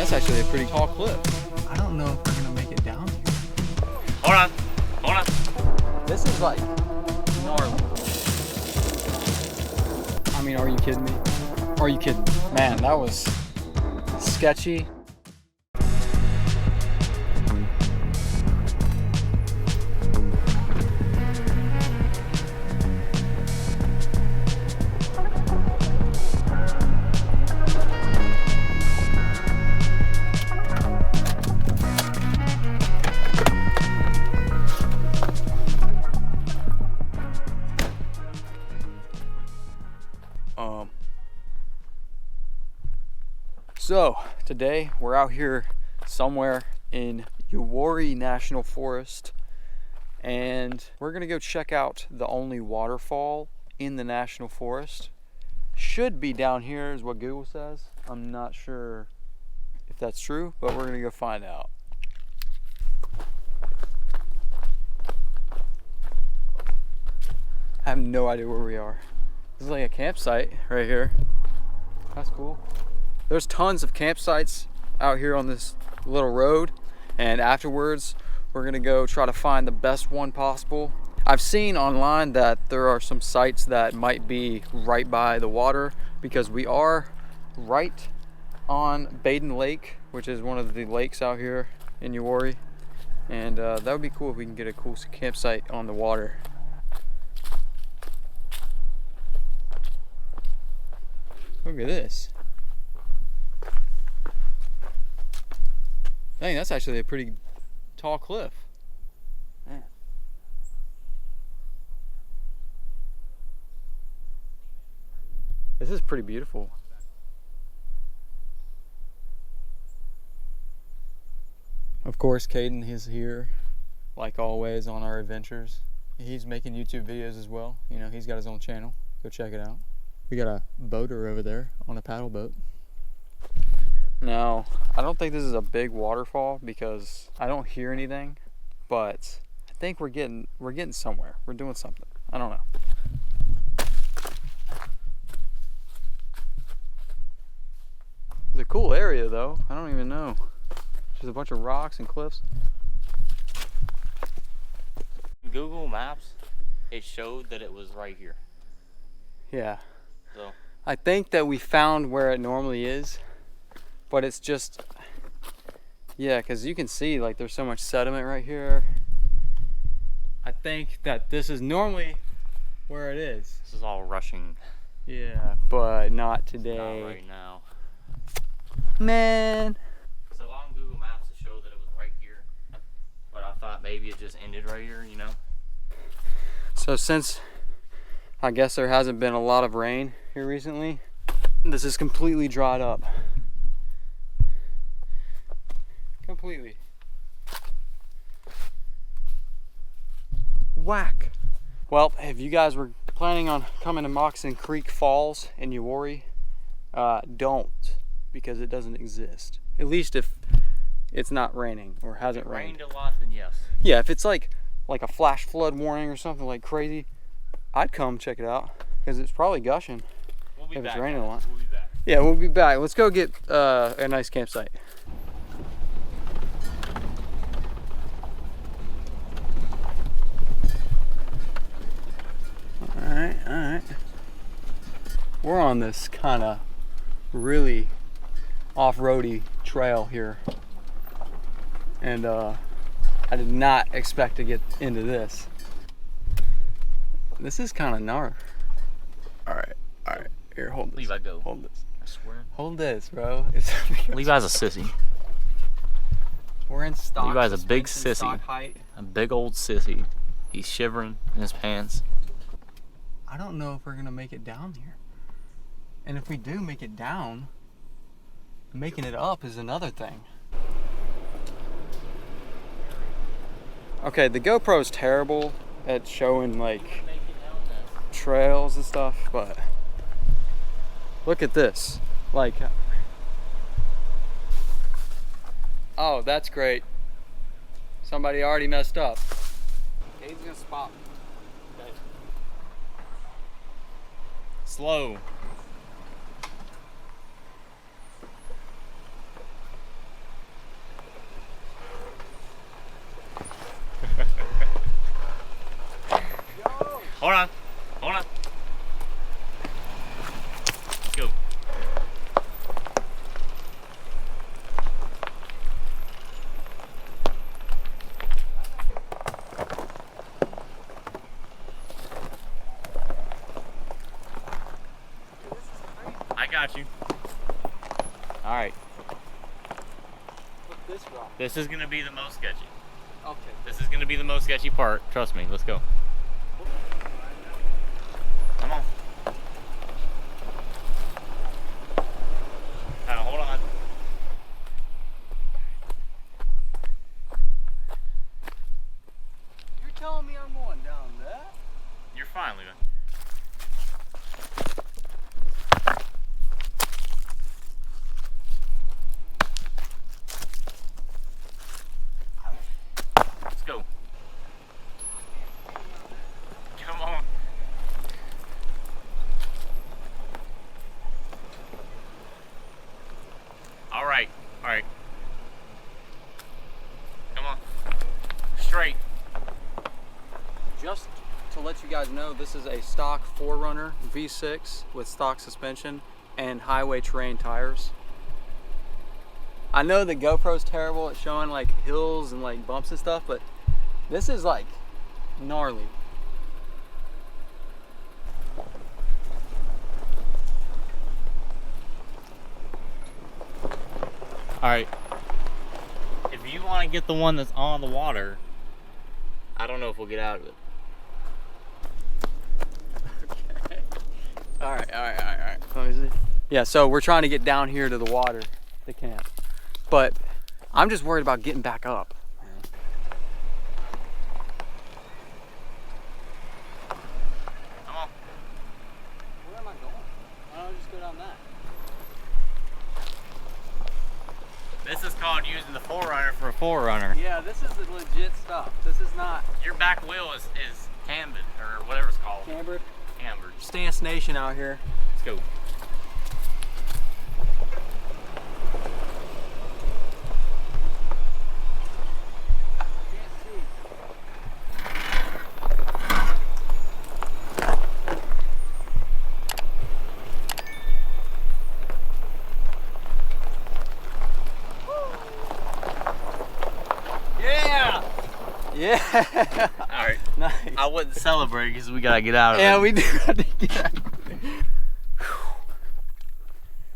that's actually a pretty tall cliff. I don't know if we're gonna make it down here. Hold on. This is like gnarly. I mean, are you kidding me? Are you kidding me? Man, that was sketchy. So today we're out here somewhere in Uwharrie National Forest, and we're gonna go check out the only waterfall in the national forest. Should be down here is what Google says. I'm not sure if that's true, but we're gonna go find out. I have no idea where we are. This is like a campsite right here. That's cool. There's tons of campsites out here on this little road, and afterwards we're gonna go try to find the best one possible. I've seen online that there are some sites that might be right by the water, because we are right on Caden Lake, which is one of the lakes out here in Uwharrie, and that would be cool if we can get a cool campsite on the water. Look at this. Dang, that's actually a pretty tall cliff. Man. This is pretty beautiful. Of course, Caden is here, like always, on our adventures. He's making YouTube videos as well. You know, he's got his own channel. Go check it out. We got a boater over there on a paddle boat. Now, I don't think this is a big waterfall because I don't hear anything, but I think we're getting somewhere. We're doing something. I don't know. It's a cool area though. I don't even know. Just a bunch of rocks and cliffs. Google Maps, it showed that it was right here. Yeah. So I think that we found where it normally is. But it's just, yeah, because you can see like there's so much sediment right here. I think that this is normally where it is. this is all rushing. Yeah, but not today. Not right now. Man. So on Google Maps it showed that it was right here, but I thought maybe it just ended right here, you know? So since I guess there hasn't been a lot of rain here recently, this is completely dried up. Completely. Whack. Well, if you guys were planning on coming to Moccasin Creek Falls in Uwharrie, don't, because it doesn't exist. At least if it's not raining or hasn't rained. Rained a lot, then yes. Yeah, if it's like a flash flood warning or something like crazy, I'd come check it out, because it's probably gushing. We'll be if back, it's raining guys. a lot. We'll be back. Yeah, we'll be back. Let's go get a nice campsite. Alright. We're on this kind of really off-roady trail here. And I did not expect to get into this. This is kind of gnarly. Alright. Here, hold this. Levi, go. Hold this. I swear. Hold this, bro. Levi's a sissy. We're in stock. Levi's a big suspension, sissy. stock height. A big old sissy. He's shivering in his pants. I don't know if we're gonna make it down here. And if we do make it down, making it up is another thing. Okay, the GoPro's terrible at showing like trails and stuff, but look at this. Like, oh, that's great. Somebody already messed up. Caden's gonna spot me. Okay. Slow. Hold on. Hold on. Go. I got you. All right. What's this rock? This is gonna be the most sketchy. Okay. This is gonna be the most sketchy part. Trust me. Let's go. Come on. Now hold on. You're telling me I'm going down that? You're fine, Levi. Let's go. Come on. All right. All right. Come on. Straight. Just to let you guys know, this is a stock 4Runner V6 with stock suspension and highway terrain tires. I know the GoPro's terrible at showing like hills and like bumps and stuff, but this is like gnarly. All right. If you want to get the one that's on the water, I don't know if we'll get out of it. Okay. All right. Let me see. Yeah, so we're trying to get down here to the water, the camp. But I'm just worried about getting back up. Come on. Where am I going? Why don't I just go down that? This is called using the 4Runner for a 4Runner. Yeah, this is the legit stuff. This is not Your back wheel is cambered, or whatever it's called. cambered. Cambered. Stance Nation out here. Let's go. Yeah! Yeah! All right. Nice. I wouldn't celebrate because we gotta get out of it. Yeah, we do have to get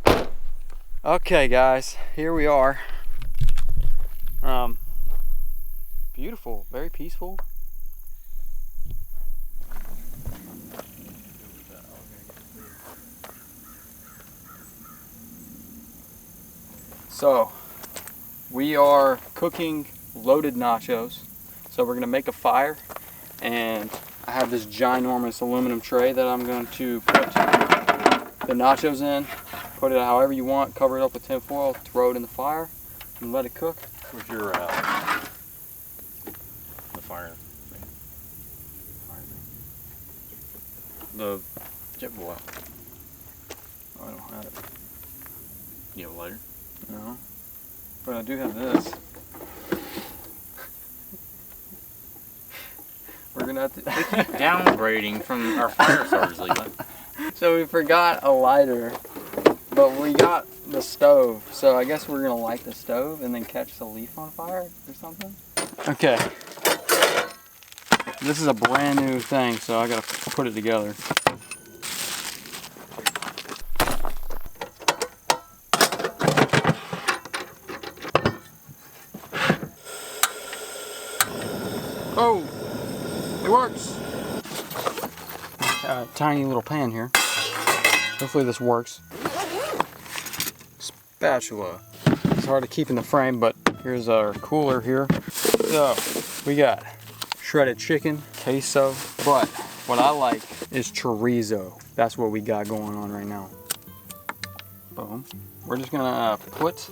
out. Okay, guys, here we are. Beautiful, very peaceful. So, we are cooking loaded nachos. So we're gonna make a fire, and I have this ginormous aluminum tray that I'm going to put the nachos in. Put it however you want, cover it up with tin foil, throw it in the fire, and let it cook. Where's your the fire thing? The jet boil. Oh, I don't have it. You have a lighter? No. But I do have this. We're gonna have to Downgrading from our fire starters, Levi. So we forgot a lighter, but we got the stove. So I guess we're gonna light the stove and then catch the leaf on fire or something. Okay. This is a brand new thing, so I gotta put it together. Oh, it works. Tiny little pan here. Hopefully this works. Spatula. It's hard to keep in the frame, but here's our cooler here. So we got shredded chicken, queso, but what I like is chorizo. That's what we got going on right now. Boom. We're just gonna put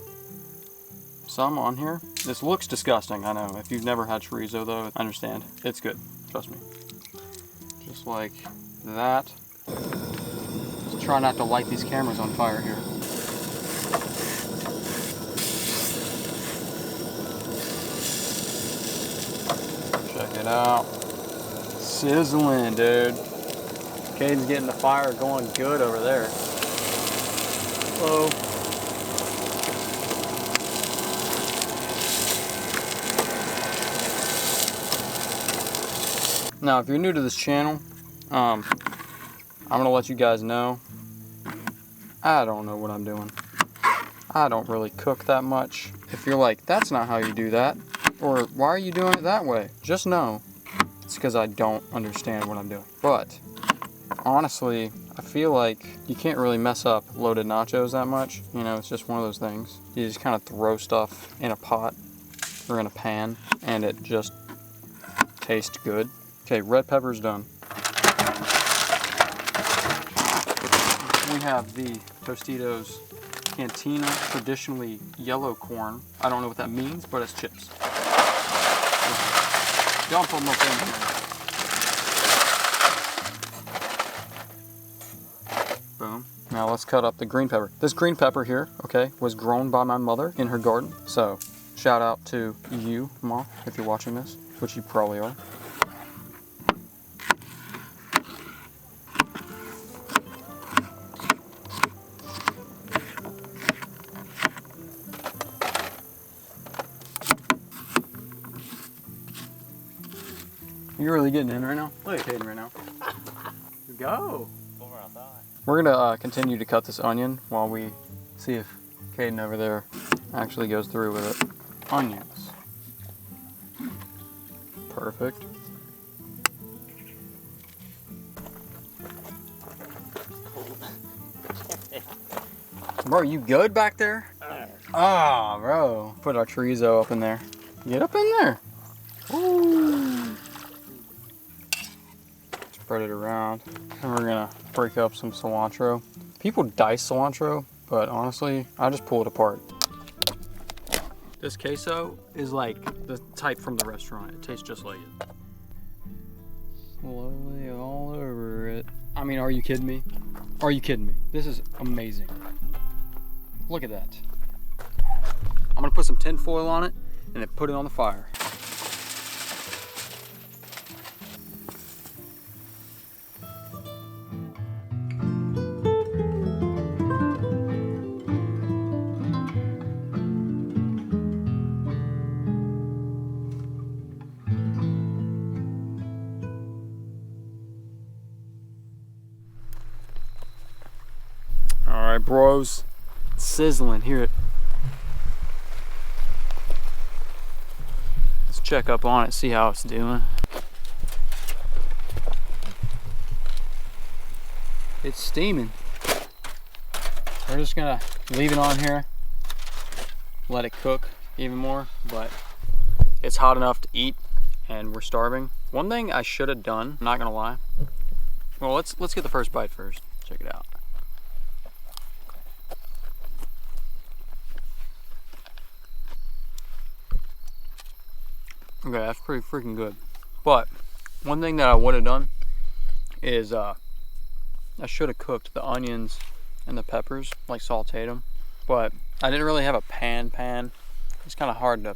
some on here. This looks disgusting, I know. If you've never had chorizo though, I understand. It's good, trust me. Just like that. Just try not to light these cameras on fire here. Check it out. Sizzling, dude. Caden's getting the fire going good over there. Hello. Now, if you're new to this channel, I'm gonna let you guys know, I don't know what I'm doing. I don't really cook that much. If you're like, that's not how you do that, or why are you doing it that way? Just know, it's because I don't understand what I'm doing. But, honestly, I feel like you can't really mess up loaded nachos that much. You know, it's just one of those things. You just kind of throw stuff in a pot or in a pan, and it just tastes good. Okay, red pepper's done. We have the Tostitos Cantina, traditionally yellow corn. I don't know what that means, but it's chips. Dump them up in here. Boom. Now let's cut up the green pepper. This green pepper here, okay, was grown by my mother in her garden. So, shout out to you, Mom, if you're watching this, which you probably are. You're really getting in right now? Look at Caden right now. Go! Over outside. We're gonna continue to cut this onion while we see if Caden over there actually goes through with it. Onions. Perfect. Bro, you good back there? Ah, bro. Put our chorizo up in there. Get up in there. Ooh. Spread it around. And we're gonna break up some cilantro. People dice cilantro, but honestly, I just pull it apart. This queso is like the type from the restaurant. It tastes just like it. Slowly all over it. I mean, are you kidding me? Are you kidding me? This is amazing. Look at that. I'm gonna put some tin foil on it and then put it on the fire. All right, bros. It's sizzling. Hear it. Let's check up on it, see how it's doing. It's steaming. We're just gonna leave it on here, let it cook even more, but it's hot enough to eat and we're starving. One thing I should have done, I'm not gonna lie. Well, let's get the first bite first. Check it out. Okay, that's pretty freaking good. But one thing that I would have done is I should have cooked the onions and the peppers, like sauteed them. But I didn't really have a pan. It's kind of hard to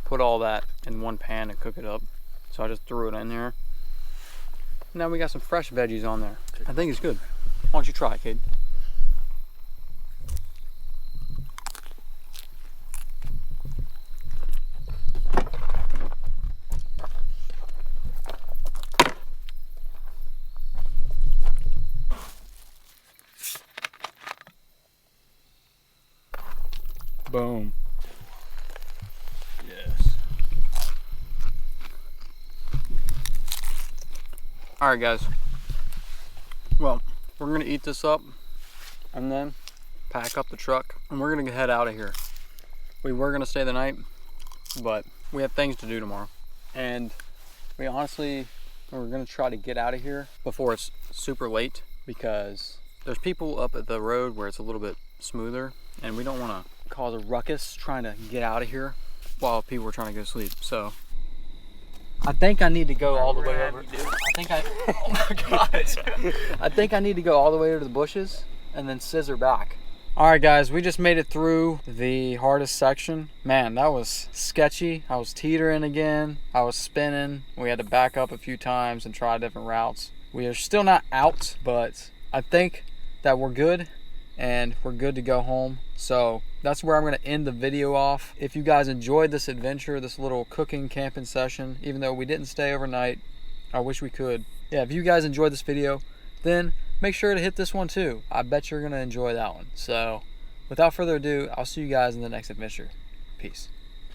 put all that in one pan and cook it up. So I just threw it in there. Now we got some fresh veggies on there. I think it's good. Why don't you try it, kid? Boom. Yes. All right, guys. Well, we're gonna eat this up and then pack up the truck and we're gonna head out of here. We were gonna stay the night, but we have things to do tomorrow. And we're gonna try to get out of here before it's super late because there's people up at the road where it's a little bit smoother and we don't wanna cause a ruckus trying to get out of here while people are trying to go to sleep. So I think I need to go all the way over. Oh my gosh. I think I need to go all the way over to the bushes and then scissor back. All right, guys, we just made it through the hardest section. Man, that was sketchy. I was teetering again. I was spinning. We had to back up a few times and try different routes. We are still not out, but I think that we're good and we're good to go home. So that's where I'm going to end the video off. If you guys enjoyed this adventure, this little cooking camping session, even though we didn't stay overnight, I wish we could. Yeah, if you guys enjoyed this video, then make sure to hit this one too. I bet you're going to enjoy that one. So without further ado, I'll see you guys in the next adventure. Peace.